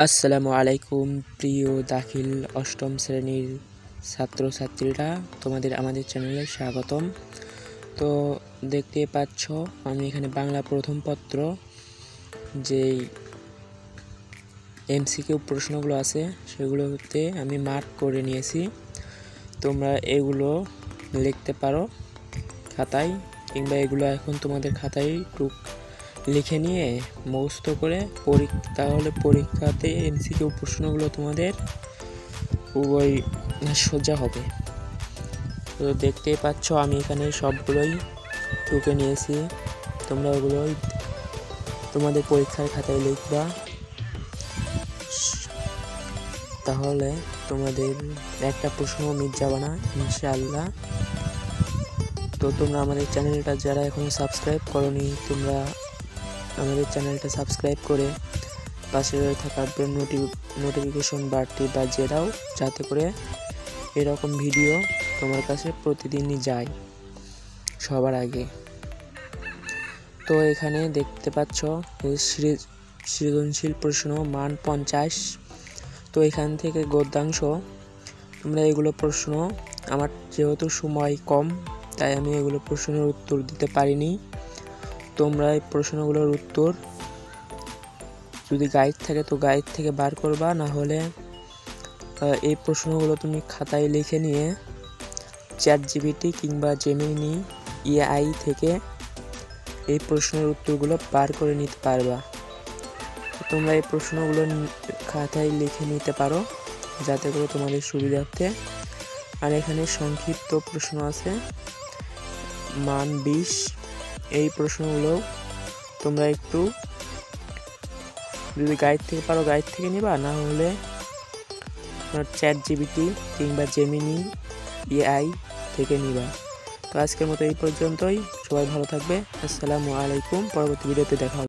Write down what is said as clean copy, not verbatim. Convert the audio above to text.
আসসালামু আলাইকুম প্রিয় দাখিল অষ্টম শ্রেণীর ছাত্রছাত্রীরা, তোমাদের আমাদের চ্যানেলে স্বাগতম। তো দেখতে পাচ্ছ আমি এখানে বাংলা প্রথম পত্র যেই এমসিকিউ প্রশ্নগুলো আছে সেগুলোতে আমি মার্ক করে নিয়েছি। তোমরা এগুলো লিখতে পারো খাতায়, কিংবা এগুলো এখন তোমাদের খাতায় টুক লিখে নিয়ে মুখস্থ করে তাহলে পরীক্ষাতে এমসিকিউ প্রশ্নগুলো তোমাদের খুবই সোজা হবে। তো দেখতেই পাচ্ছ আমি এখানে সবগুলোই টুকে নিয়েছি। তোমরা ওগুলোই তোমাদের পরীক্ষার খাতায় লিখবা, তাহলে তোমাদের একটা প্রশ্ন মিস যাবে না ইনশাআল্লাহ। তো তোমরা আমাদের চ্যানেলটা যারা এখনো সাবস্ক্রাইব করোনি, তোমরা আমাদের চ্যানেলটা সাবস্ক্রাইব করে পাশে থাকা নোটিফিকেশন বারটি বাজিয়ে দাও, যাতে করে এরকম ভিডিও তোমার কাছে প্রতিদিনই যায় সবার আগে। তো এখানে দেখতে পাচ্ছ সৃজনশীল প্রশ্ন মান 50। তো এখান থেকে গদ্যাংশ তোমরা এগুলো প্রশ্ন, আমার যেহেতু সময় কম তাই আমি এগুলো প্রশ্নের উত্তর দিতে পারিনি। তোমরা এই প্রশ্নগুলোর উত্তর যদি গাইড থাকে তো গাইড থেকে বার করবা, না হলে এই প্রশ্নগুলো তুমি খাতায় লিখে নিয়ে ChatGPT কিংবা জেমিনি AI থেকে এই প্রশ্নের উত্তরগুলো বার করে নিতে পারবা। তোমরা এই প্রশ্নগুলো খাতায় লিখে নিতে পারো যাতে করে তোমাদের সুবিধার্থে। আর এখানে সংক্ষিপ্ত প্রশ্ন আছে মান 20। এই প্রশ্নগুলো তোমরা একটু যদি গাইড থেকে পারো গাইড থেকে নিবা, না হলে ChatGPT কিংবা জেমিনি AI থেকে নিবা। তো আজকের মতো এই পর্যন্তই। সবাই ভালো থাকবে। আসসালামু আলাইকুম। পরবর্তী ভিডিওতে দেখা হবে।